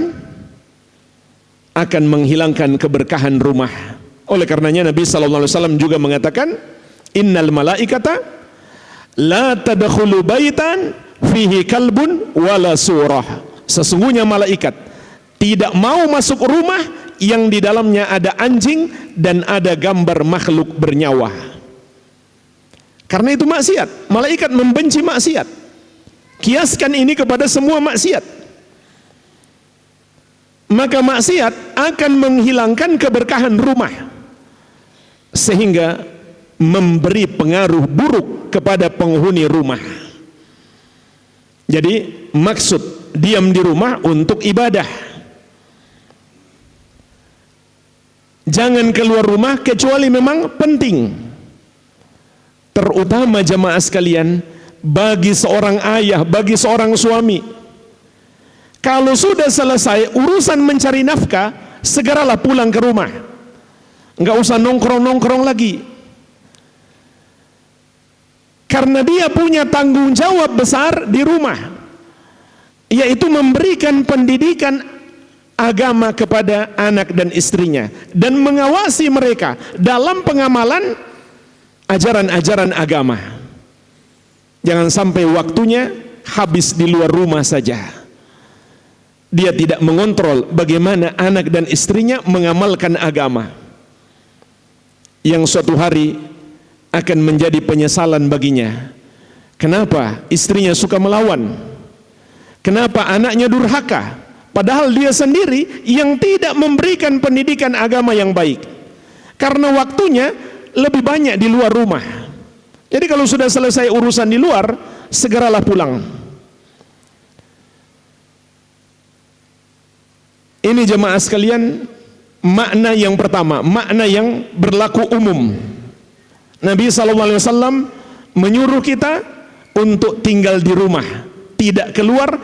akan menghilangkan keberkahan rumah. Oleh karenanya Nabi SAW juga mengatakan, innal malaikata la tadkhulu baitan fihi kalbun wala surah. Sesungguhnya malaikat tidak mau masuk rumah yang di dalamnya ada anjing dan ada gambar makhluk bernyawa. Karena itu maksiat. Malaikat membenci maksiat. Kiaskan ini kepada semua maksiat. Maka maksiat akan menghilangkan keberkahan rumah, sehingga memberi pengaruh buruk kepada penghuni rumah. Jadi maksud diam di rumah untuk ibadah. Jangan keluar rumah kecuali memang penting. Terutama jemaah sekalian, bagi seorang ayah, bagi seorang suami, kalau sudah selesai urusan mencari nafkah, segeralah pulang ke rumah. Enggak usah nongkrong-nongkrong lagi. Karena dia punya tanggung jawab besar di rumah, yaitu memberikan pendidikan agama kepada anak dan istrinya dan mengawasi mereka dalam pengamalan ajaran-ajaran agama. Jangan sampai waktunya habis di luar rumah saja. Dia tidak mengontrol bagaimana anak dan istrinya mengamalkan agama, yang suatu hari akan menjadi penyesalan baginya. Kenapa istrinya suka melawan? Kenapa anaknya durhaka? Padahal dia sendiri yang tidak memberikan pendidikan agama yang baik. Karena waktunya lebih banyak di luar rumah. Jadi kalau sudah selesai urusan di luar, segeralah pulang. Ini jemaah sekalian, makna yang pertama, makna yang berlaku umum. Nabi SAW menyuruh kita untuk tinggal di rumah, tidak keluar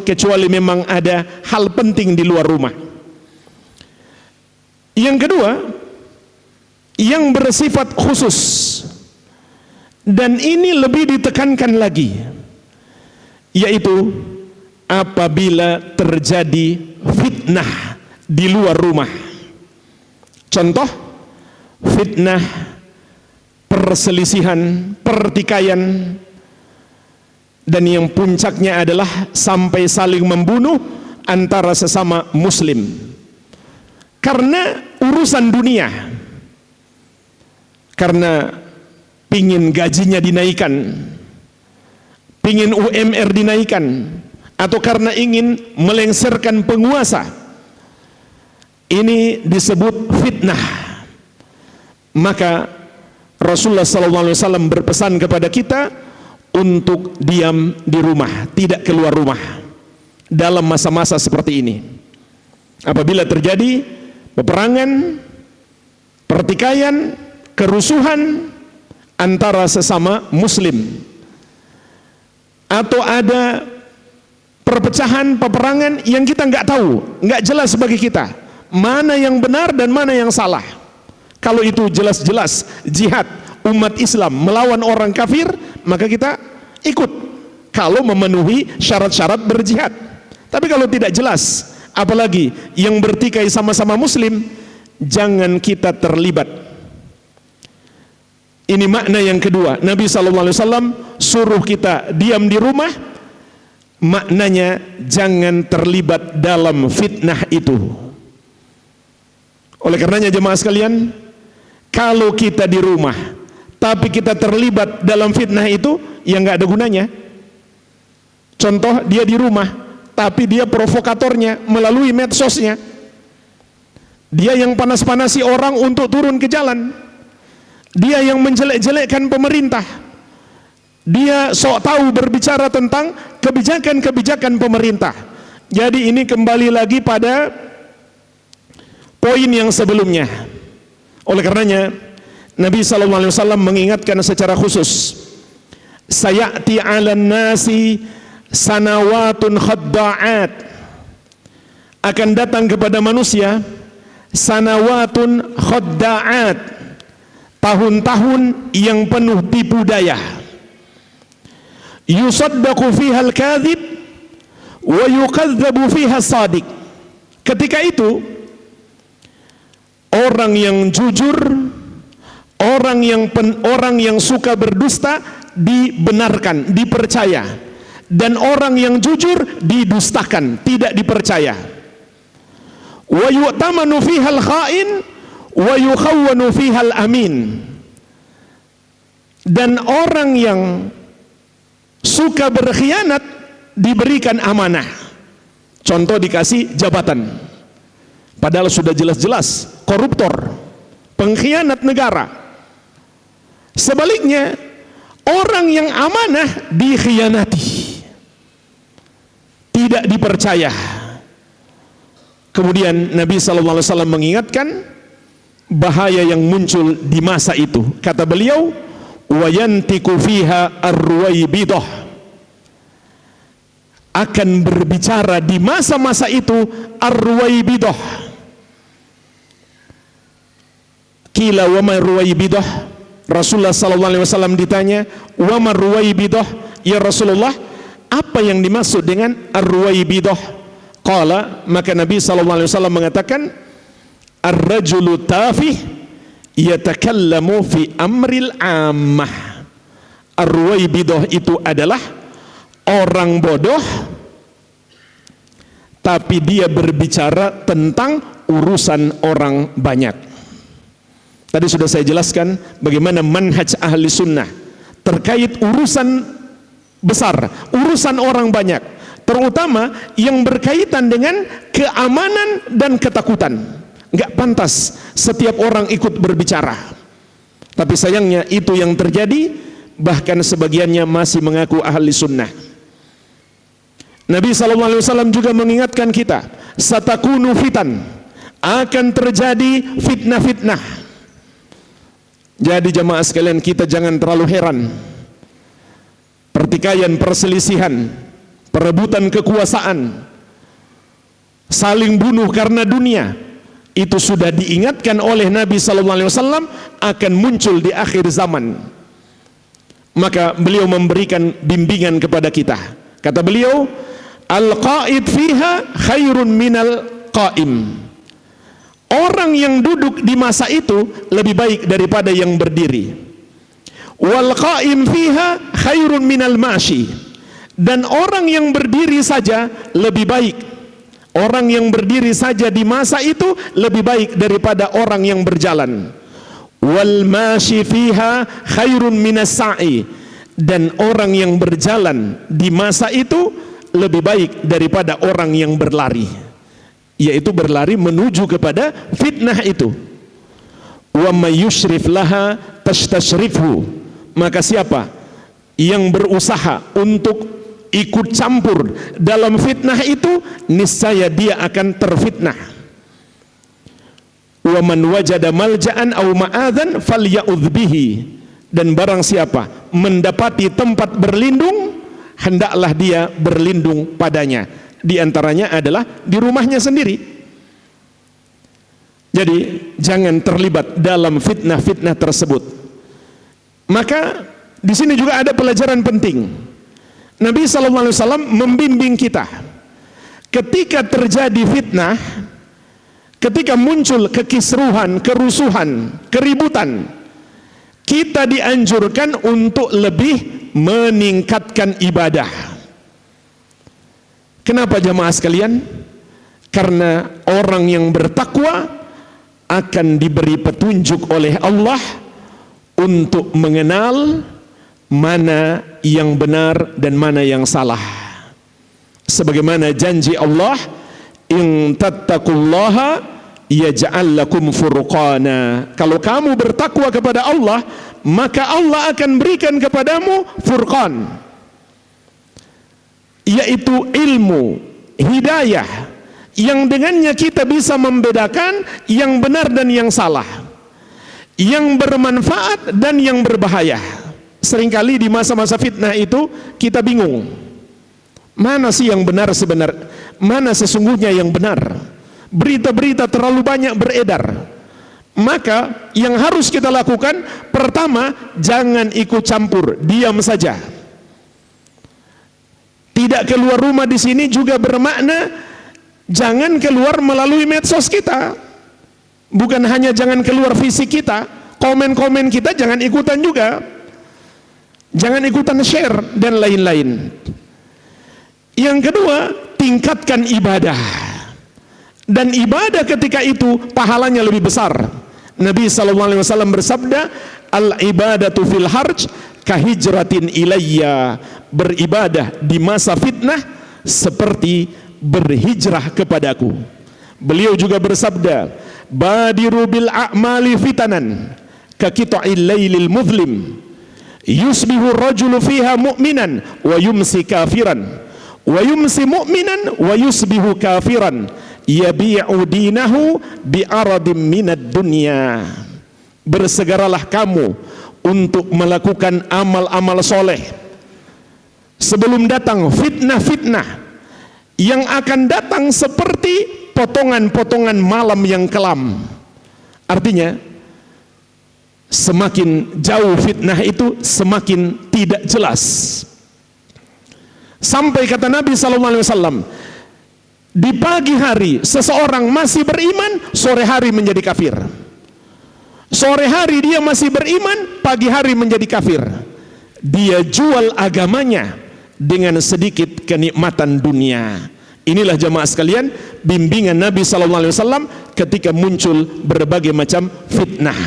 kecuali memang ada hal penting di luar rumah. Yang kedua, yang bersifat khusus, dan ini lebih ditekankan lagi, yaitu apabila terjadi fitnah di luar rumah. Contoh, fitnah perselisihan, pertikaian, dan yang puncaknya adalah sampai saling membunuh antara sesama muslim karena urusan dunia, karena pingin gajinya dinaikkan, pingin UMR dinaikkan, atau karena ingin melengsarkan penguasa. Ini disebut fitnah. Maka Rasulullah SAW berpesan kepada kita untuk diam di rumah, tidak keluar rumah dalam masa-masa seperti ini. Apabila terjadi peperangan, pertikaian, kerusuhan antara sesama muslim, atau ada perpecahan, peperangan yang kita nggak tahu, nggak jelas bagi kita mana yang benar dan mana yang salah. Kalau itu jelas-jelas jihad umat Islam melawan orang kafir, maka kita ikut kalau memenuhi syarat-syarat berjihad. Tapi kalau tidak jelas, apalagi yang bertikai sama-sama muslim, jangan kita terlibat. Ini makna yang kedua. Nabi SAW suruh kita diam di rumah, maknanya jangan terlibat dalam fitnah itu. Oleh karenanya jemaah sekalian, kalau kita di rumah tapi kita terlibat dalam fitnah itu, ya nggak ada gunanya. Contoh, dia di rumah tapi dia provokatornya melalui medsosnya. Dia yang panas-panasi orang untuk turun ke jalan. Dia yang menjelek-jelekkan pemerintah. Dia sok tahu berbicara tentang kebijakan-kebijakan pemerintah. Jadi ini kembali lagi pada poin yang sebelumnya. Oleh karenanya Nabi SAW mengingatkan secara khusus, sayati 'alan nasi sanawatun khadda'at, akan datang kepada manusia sanawatun khadda'at, tahun-tahun yang penuh tipu daya. Yusaddaqu fiha al-kadhib wa yukadzabu fiha as-sadiq. Ketika itu orang yang jujur, orang yang suka berdusta dibenarkan, dipercaya, dan orang yang jujur didustakan, tidak dipercaya. Wa yu'tamanu fiha al-kha'in wa yukhawwanu fiha al-amin. Dan orang yang suka berkhianat diberikan amanah. Contoh, dikasih jabatan padahal sudah jelas-jelas koruptor, pengkhianat negara. Sebaliknya, orang yang amanah dikhianati, tidak dipercaya. Kemudian Nabi SAW mengingatkan bahaya yang muncul di masa itu. Kata beliau, wayantiku fiha ar-ruwaibidah, akan berbicara di masa-masa itu ar-ruwaibidah. Qila wa ma ruwaibidah, Rasulullah SAW ditanya, wa marruwaibidah, ya Rasulullah, apa yang dimaksud dengan ar-ruwaibidah? Qala, maka Nabi SAW mengatakan, ar-rajulu tafih yatakallamu fi amril ammah. Ar-ruwaibidah itu adalah orang bodoh tapi dia berbicara tentang urusan orang banyak. Tadi sudah saya jelaskan bagaimana manhaj ahli sunnah terkait urusan besar, urusan orang banyak, terutama yang berkaitan dengan keamanan dan ketakutan. Enggak pantas setiap orang ikut berbicara. Tapi sayangnya itu yang terjadi, bahkan sebagiannya masih mengaku ahli sunnah. Nabi SAW juga mengingatkan kita, satakunu fitan, akan terjadi fitnah-fitnah. Jadi jamaah sekalian, kita jangan terlalu heran. Pertikaian, perselisihan, perebutan kekuasaan, saling bunuh karena dunia, itu sudah diingatkan oleh Nabi SAW akan muncul di akhir zaman. Maka beliau memberikan bimbingan kepada kita. Kata beliau, al-qa'id fiha khairun minal qa'im. Orang yang duduk di masa itu lebih baik daripada yang berdiri. Wal qa'im fiha khairun minal mashi. Dan orang yang berdiri saja lebih baik. Orang yang berdiri saja di masa itu lebih baik daripada orang yang berjalan. Wal mashi fiha khairun minas sa'i. Dan orang yang berjalan di masa itu lebih baik daripada orang yang berlari, yaitu berlari menuju kepada fitnah itu. Wa may yushrif laha tastashrifhu. Maka siapa yang berusaha untuk ikut campur dalam fitnah itu, niscaya dia akan terfitnah. Wa man wajada malja'an aw ma'adhan falya'udh bihi. Dan barang siapa mendapati tempat berlindung, hendaklah dia berlindung padanya. Di antaranya adalah di rumahnya sendiri. Jadi jangan terlibat dalam fitnah-fitnah tersebut. Maka di sini juga ada pelajaran penting. Nabi SAW membimbing kita, ketika terjadi fitnah, ketika muncul kekisruhan, kerusuhan, keributan, kita dianjurkan untuk lebih meningkatkan ibadah. Kenapa jamaah sekalian? Karena orang yang bertakwa akan diberi petunjuk oleh Allah untuk mengenal mana yang benar dan mana yang salah. Sebagaimana janji Allah, in tattaqullaha yaj'al lakum furqana. Kalau kamu bertakwa kepada Allah, maka Allah akan berikan kepadamu furqan, yaitu ilmu, hidayah, yang dengannya kita bisa membedakan yang benar dan yang salah, yang bermanfaat dan yang berbahaya. Seringkali di masa-masa fitnah itu kita bingung, mana sih yang benar sebenarnya, mana sesungguhnya yang benar. Berita-berita terlalu banyak beredar. Maka yang harus kita lakukan, pertama, jangan ikut campur, diam saja. Tidak keluar rumah di sini juga bermakna jangan keluar melalui medsos kita. Bukan hanya jangan keluar fisik kita, komen-komen kita jangan ikutan juga. Jangan ikutan share dan lain-lain. Yang kedua, tingkatkan ibadah. Dan ibadah ketika itu pahalanya lebih besar. Nabi SAW bersabda, al-ibadatu fil harj kahijratin ilayya. Beribadah di masa fitnah seperti berhijrah kepadaku. Beliau juga bersabda, badiru bil a'mali fitanan kakita'il laylil muzlim yusbihu rajulu fiha mu'minan wa yumsi kafiran wa yumsi mu'minan wa yusbihu kafiran yabi'u dinahu bi'aradim minad dunya. Bersegeralah kamu untuk melakukan amal-amal soleh sebelum datang fitnah-fitnah yang akan datang seperti potongan-potongan malam yang kelam. Artinya semakin jauh fitnah itu, semakin tidak jelas. Sampai kata Nabi SAW, di pagi hari seseorang masih beriman, sore hari menjadi kafir. Sore hari dia masih beriman, pagi hari menjadi kafir. Dia jual agamanya dengan sedikit kenikmatan dunia. Inilah jamaah sekalian bimbingan Nabi SAW ketika muncul berbagai macam fitnah.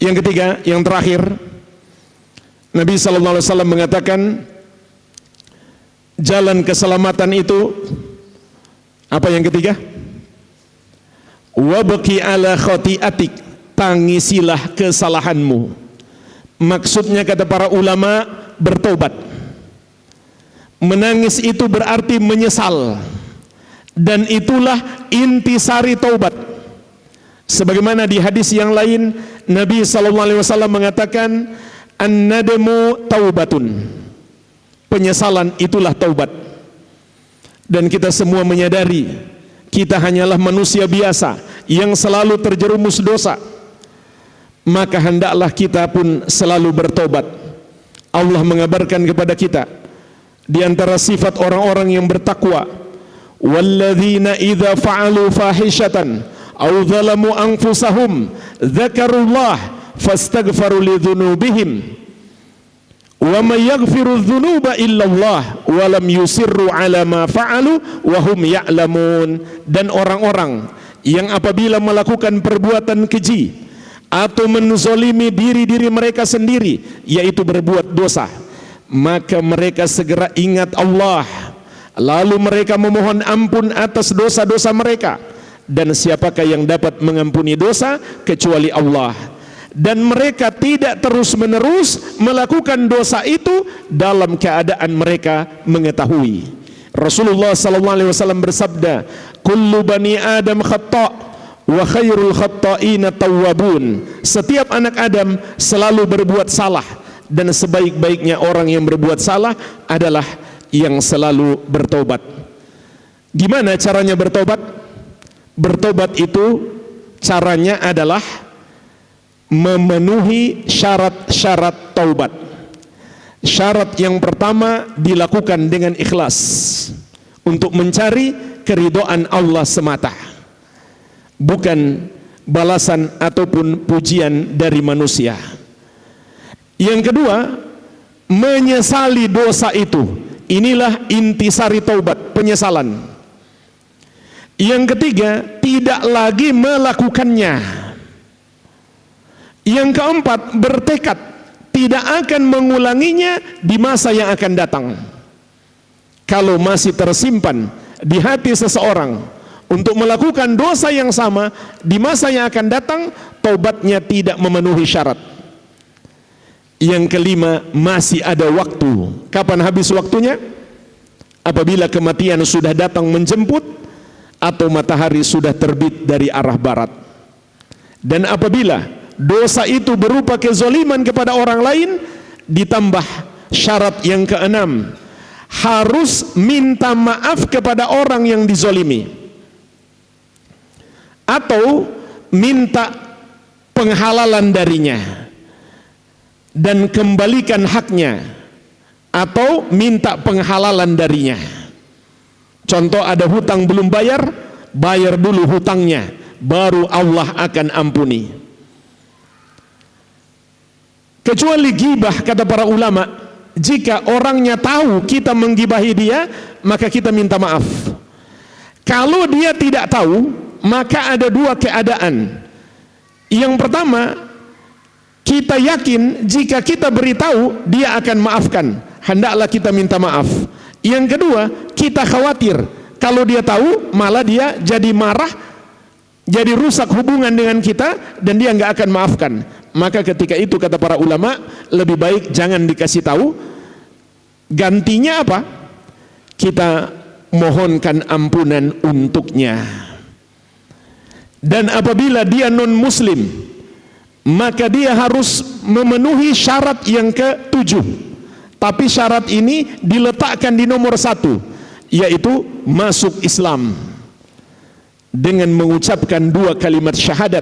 Yang ketiga, yang terakhir, Nabi SAW mengatakan jalan keselamatan itu apa yang ketiga? Wabki ala khati'atik, tangisilah kesalahanmu. Maksudnya kata para ulama, bertobat. Menangis itu berarti menyesal, dan itulah intisari taubat. Sebagaimana di hadis yang lain Nabi SAW mengatakan, an-nadamu taubatun, penyesalan itulah taubat. Dan kita semua menyadari kita hanyalah manusia biasa yang selalu terjerumus dosa. Maka hendaklah kita pun selalu bertobat. Allah mengabarkan kepada kita di antara sifat orang-orang yang bertakwa, walladzina idza fa'alu fahishatan aw zalamu anfusahum dzakarullah fastaghfaru lidzunubihim wa may yaghfiru dzunuba illallah wa lam yusirru ala ma fa'alu wa hum ya'lamun. Dan orang-orang yang apabila melakukan perbuatan keji atau menzolimi diri-diri mereka sendiri, yaitu berbuat dosa, maka mereka segera ingat Allah, lalu mereka memohon ampun atas dosa-dosa mereka. Dan siapakah yang dapat mengampuni dosa kecuali Allah? Dan mereka tidak terus-menerus melakukan dosa itu dalam keadaan mereka mengetahui. Rasulullah SAW bersabda, kullu bani Adam khata' wa khairul khatta'ina tawwabun. Setiap anak Adam selalu berbuat salah, dan sebaik-baiknya orang yang berbuat salah adalah yang selalu bertobat. Gimana caranya bertobat? Bertobat itu caranya adalah memenuhi syarat-syarat taubat. Syarat yang pertama dilakukan dengan ikhlas untuk mencari keridhaan Allah semata, bukan balasan ataupun pujian dari manusia. Yang kedua, menyesali dosa itu. Inilah intisari taubat, penyesalan. Yang ketiga, tidak lagi melakukannya. Yang keempat, bertekad tidak akan mengulanginya di masa yang akan datang. Kalau masih tersimpan di hati seseorang untuk melakukan dosa yang sama di masa yang akan datang, taubatnya tidak memenuhi syarat. Yang kelima, masih ada waktu. Kapan habis waktunya? Apabila kematian sudah datang menjemput atau matahari sudah terbit dari arah barat. Dan apabila dosa itu berupa kezaliman kepada orang lain, ditambah syarat yang keenam, harus minta maaf kepada orang yang dizalimi, atau minta penghalalan darinya dan kembalikan haknya, atau minta penghalalan darinya. Contoh, ada hutang belum bayar, bayar dulu hutangnya, baru Allah akan ampuni. Kecuali gibah, kata para ulama, jika orangnya tahu kita menggibahi dia, maka kita minta maaf. Kalau dia tidak tahu, maka ada dua keadaan. Yang pertama, kita yakin jika kita beritahu dia akan maafkan, hendaklah kita minta maaf. Yang kedua, kita khawatir kalau dia tahu malah dia jadi marah, jadi rusak hubungan dengan kita, dan dia nggak akan maafkan. Maka ketika itu, kata para ulama, lebih baik jangan dikasih tahu. Gantinya apa? Kita mohonkan ampunan untuknya. Dan apabila dia non muslim, maka dia harus memenuhi syarat yang ke-7. Tapi syarat ini diletakkan di nomor 1, yaitu masuk Islam dengan mengucapkan 2 kalimat syahadat,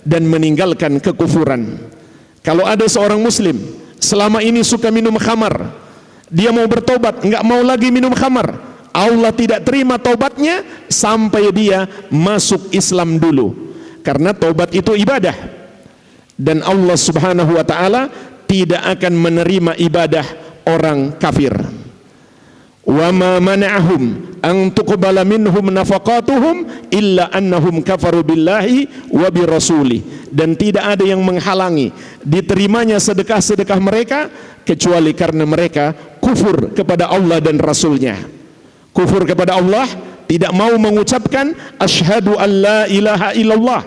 dan meninggalkan kekufuran. Kalau ada seorang muslim selama ini suka minum khamar, dia mau bertobat, enggak mau lagi minum khamar, Allah tidak terima taubatnya sampai dia masuk Islam dulu. Karena taubat itu ibadah, dan Allah Subhanahu wa taala tidak akan menerima ibadah orang kafir. Wa ma mana'ahum an tuqbala minhum nafaqatuhum illa annahum kafaru billahi wa birasuli. Dan tidak ada yang menghalangi diterimanya sedekah-sedekah mereka kecuali karena mereka kufur kepada Allah dan Rasulnya. Kufur kepada Allah, tidak mau mengucapkan asyhadu an la ilaha illallah.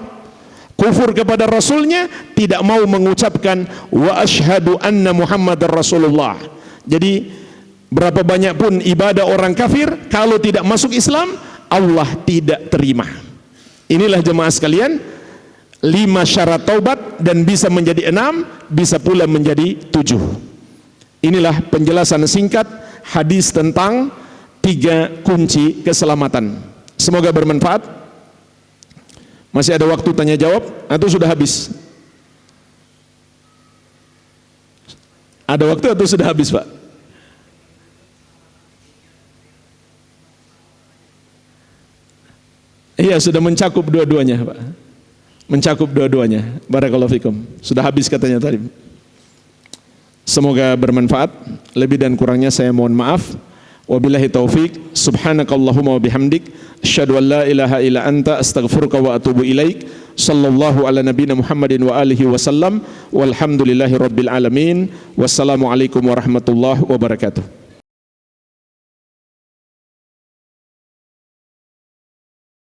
Kufur kepada Rasulnya, tidak mau mengucapkan wa asyhadu anna Muhammadar Rasulullah. Jadi berapa banyak pun ibadah orang kafir, kalau tidak masuk Islam, Allah tidak terima. Inilah jemaah sekalian, 5 syarat taubat, dan bisa menjadi 6, bisa pula menjadi 7. Inilah penjelasan singkat hadis tentang 3 kunci keselamatan. Semoga bermanfaat. Masih ada waktu tanya jawab atau sudah habis? Ada waktu atau sudah habis, Pak? Iya, sudah mencakup dua-duanya, Pak. Mencakup dua-duanya. Barakallahu fikum. Sudah habis katanya tadi. Semoga bermanfaat. Lebih dan kurangnya saya mohon maaf. Wabillahi taufik. Subhanakallahumma wa bihamdik, asyhadu an la ilaha illa anta, astaghfiruka wa atubu ilaik. Sallallahu ala nabiyina Muhammadin wa alihi wasallam. Walhamdulillahi rabbil alamin. Wassalamualaikum warahmatullahi wabarakatuh.